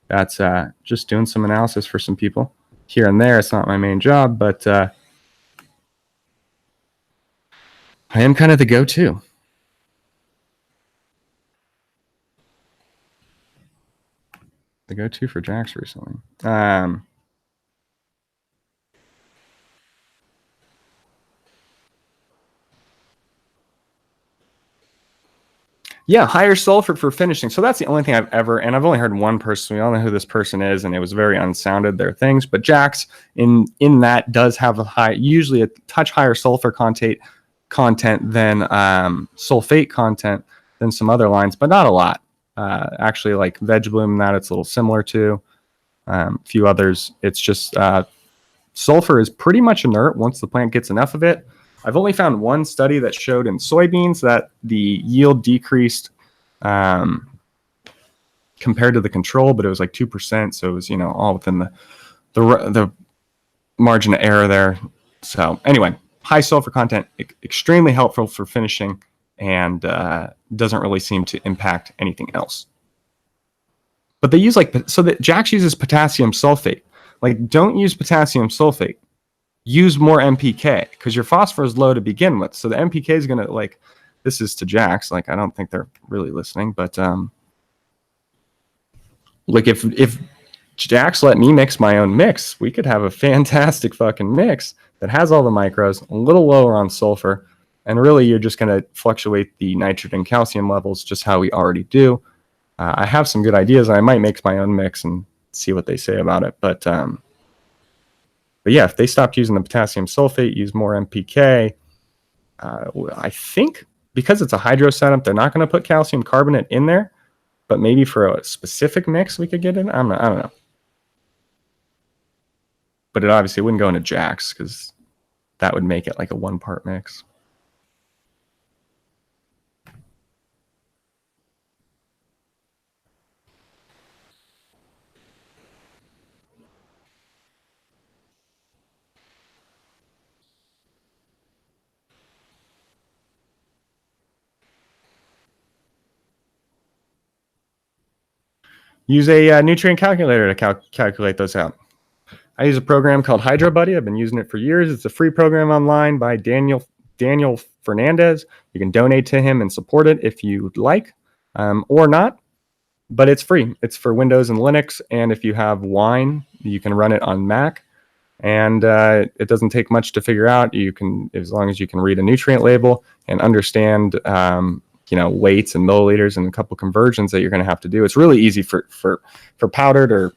S1: that's just doing some analysis for some people here and there. It's not my main job, but I am kind of the go-to. The go-to for Jack's recently. Yeah, higher sulfur for finishing. So that's the only thing I've ever, and I've only heard one person. We all know who this person is, and it was very unsounded, their things. But Jack's in that does have usually a touch higher sulfur content than sulfate content than some other lines, but not a lot. Actually, like Veg Bloom, that it's a little similar to a few others. It's just sulfur is pretty much inert once the plant gets enough of it. I've only found one study that showed in soybeans that the yield decreased compared to the control, but it was like 2%. So it was, all within the margin of error there. So anyway, high sulfur content, extremely helpful for finishing, and doesn't really seem to impact anything else. But they use so that Jack's uses potassium sulfate. Like, don't use potassium sulfate. Use more NPK, because your phosphorus is low to begin with. So the NPK is going to, this is to Jack's. I don't think they're really listening, but if Jack's let me mix my own mix, we could have a fantastic fucking mix that has all the micros, a little lower on sulfur, and really you're just going to fluctuate the nitrogen calcium levels just how we already do. I have some good ideas. I might mix my own mix and see what they say about it, but yeah, if they stopped using the potassium sulfate, use more NPK, I think because it's a hydro setup, they're not going to put calcium carbonate in there, but maybe for a specific mix we could get in. I don't know. But it obviously wouldn't go into Jack's, because that would make it like a 1-part mix. use a nutrient calculator to calculate those out. I use a program called HydroBuddy. I've been using it for years. It's a free program online by Daniel Fernandez. You can donate to him and support it if you'd like, or not. But it's free. It's for Windows and Linux. And if you have Wine, you can run it on Mac. And it doesn't take much to figure out. You can, as long as you can read a nutrient label and understand, weights and milliliters and a couple conversions that you're going to have to do. It's really easy for powdered or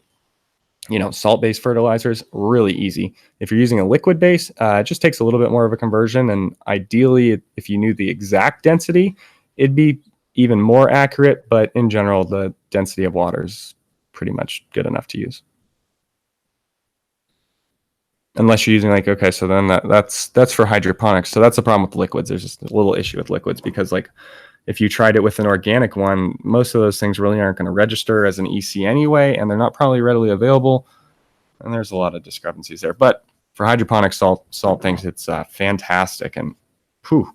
S1: salt-based fertilizers. Really easy. If you're using a liquid base, it just takes a little bit more of a conversion. And ideally, if you knew the exact density, it'd be even more accurate. But in general, the density of water is pretty much good enough to use. Unless you're using so then that's for hydroponics. So that's the problem with liquids. There's just a little issue with liquids because if you tried it with an organic one, most of those things really aren't going to register as an EC anyway, and they're not probably readily available. And there's a lot of discrepancies there. But for hydroponic salt things, it's fantastic. And whew.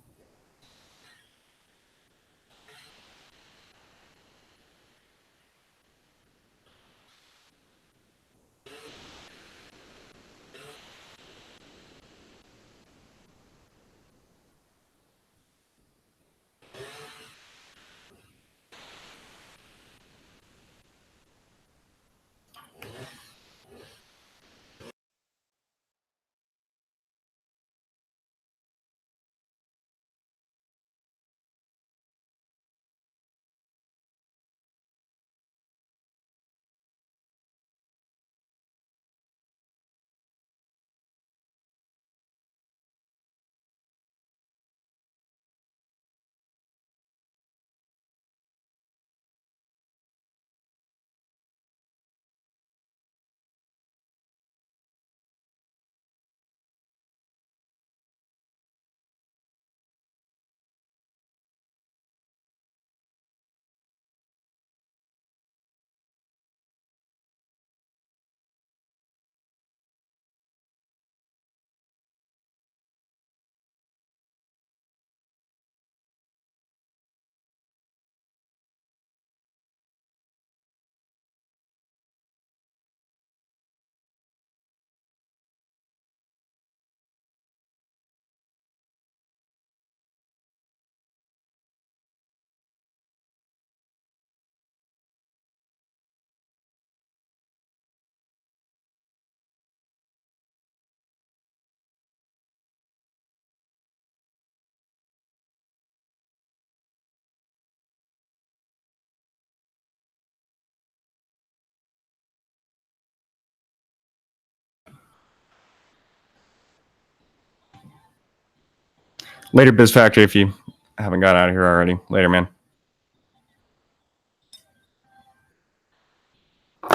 S1: Later, Biz Factory, if you haven't got out of here already. Later, man.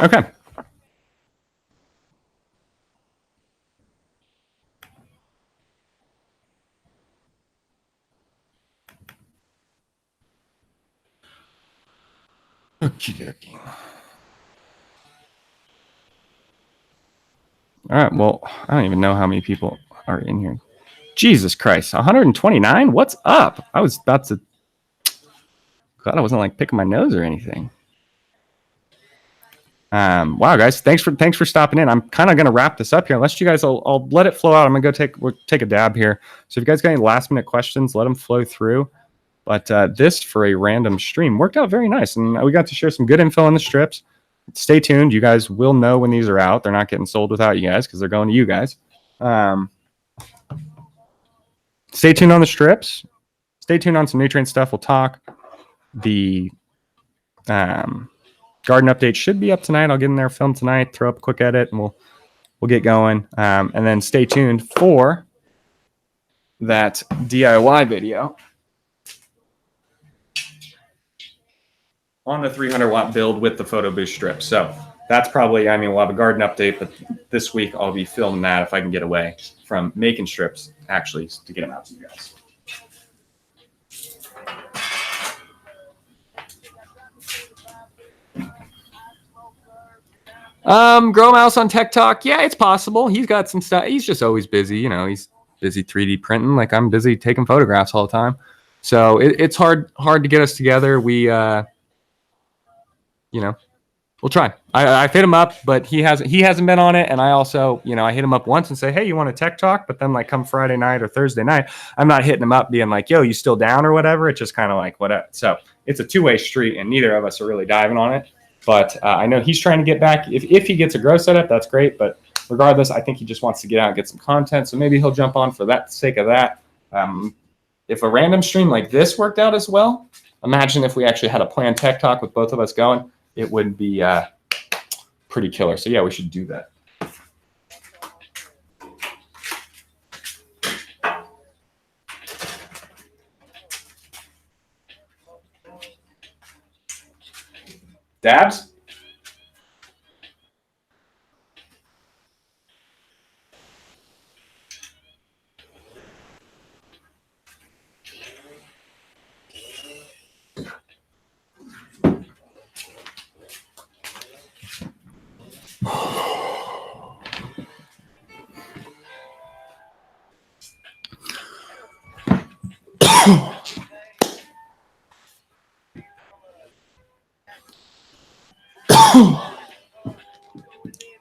S1: Okay. Okey-dokey. All right. Well, I don't even know how many people are in here. Jesus Christ, 129? What's up? I was about to. Glad I wasn't picking my nose or anything. Wow, guys, thanks for stopping in. I'm kind of gonna wrap this up here. Unless you guys, I'll let it flow out. I'm gonna go take a dab here. So if you guys got any last minute questions, let them flow through. But this for a random stream worked out very nice, and we got to share some good info on the strips. Stay tuned. You guys will know when these are out. They're not getting sold without you guys because they're going to you guys. Stay tuned on the strips. Stay tuned on some nutrient stuff. We'll talk. The garden update should be up tonight. I'll get in there, film tonight, throw up a quick edit, and we'll get going. And then stay tuned for that DIY video on the 300 watt build with the photo boost strip. So that's probably, we'll have a garden update, but this week I'll be filming that if I can get away from making strips actually to get them out to you guys. Grow Mouse on Tech Talk. Yeah, it's possible. He's got some stuff. He's just always busy. He's busy 3D printing. Like I'm busy taking photographs all the time. So it's hard to get us together. We, We'll try. I've hit him up, but he hasn't been on it. And I also, I hit him up once and say, hey, you want a tech talk? But then like come Friday night or Thursday night, I'm not hitting him up being like, yo, you still down or whatever. It's just kind of like whatever. So it's a two-way street and neither of us are really diving on it. But I know he's trying to get back. If he gets a grow setup, that's great. But regardless, I think he just wants to get out and get some content. So maybe he'll jump on for that sake of that. If a random stream like this worked out as well, imagine if we actually had a planned tech talk with both of us going. It would be pretty killer. So yeah, we should do that. Dabs?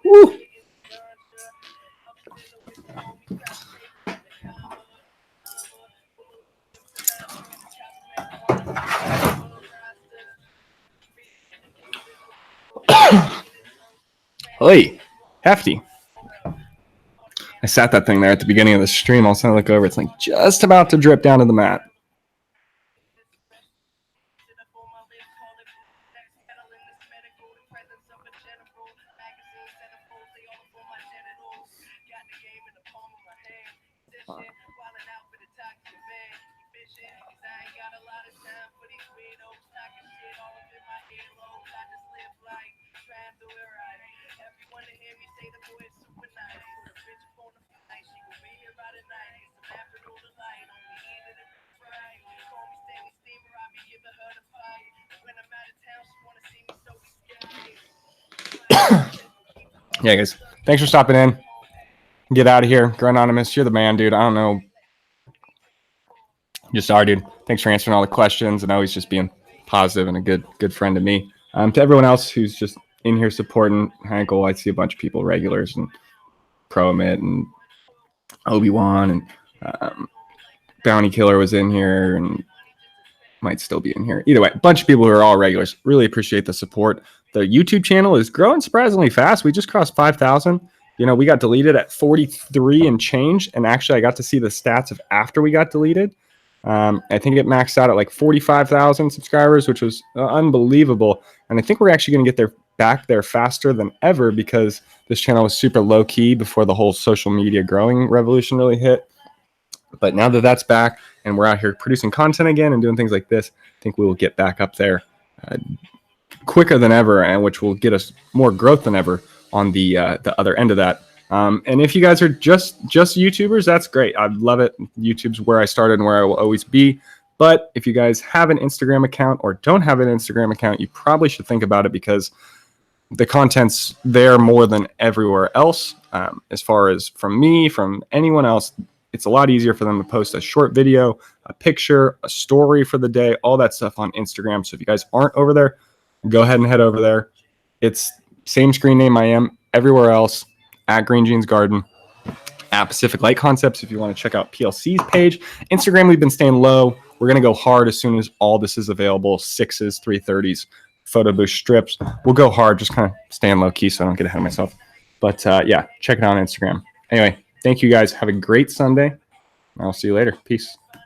S1: Woo. Hey, hefty. I sat that thing there at the beginning of the stream. I'll suddenly look over. It's like just about to drip down to the mat. Yeah, guys. Thanks for stopping in. Get out of here. Granonymous, you're the man, dude. I don't know. Just are, dude. Thanks for answering all the questions and always just being positive and a good friend to me. To everyone else who's just in here supporting Hankel, I see a bunch of people, regulars and Pro Amit and Obi-Wan and Bounty Killer was in here and might still be in here. Either way, a bunch of people who are all regulars. Really appreciate the support. The YouTube channel is growing surprisingly fast. We just crossed 5,000. We got deleted at 43 and change. And actually, I got to see the stats of after we got deleted. I think it maxed out at like 45,000 subscribers, which was unbelievable. And I think we're actually going to get back there faster than ever because this channel was super low key before the whole social media growing revolution really hit. But now that that's back and we're out here producing content again and doing things like this, I think we will get back up there quicker than ever, and which will get us more growth than ever on the other end of that. And if you guys are just YouTubers, that's great. I love it. YouTube's where I started and where I will always be. But if you guys have an Instagram account or don't have an Instagram account, you probably should think about it because the content's there more than everywhere else. As far as from me, from anyone else, it's a lot easier for them to post a short video, a picture, a story for the day, all that stuff on Instagram. So if you guys aren't over there, go ahead and head over there. It's same screen name I am everywhere else, at Green Jeans Garden, at Pacific Light Concepts if you want to check out PLC's page. Instagram, we've been staying low. We're going to go hard as soon as all this is available. 6s, 330s, photo booth strips. We'll go hard, just kind of staying low key so I don't get ahead of myself. But yeah, check it out on Instagram. Anyway, thank you guys. Have a great Sunday. I'll see you later. Peace.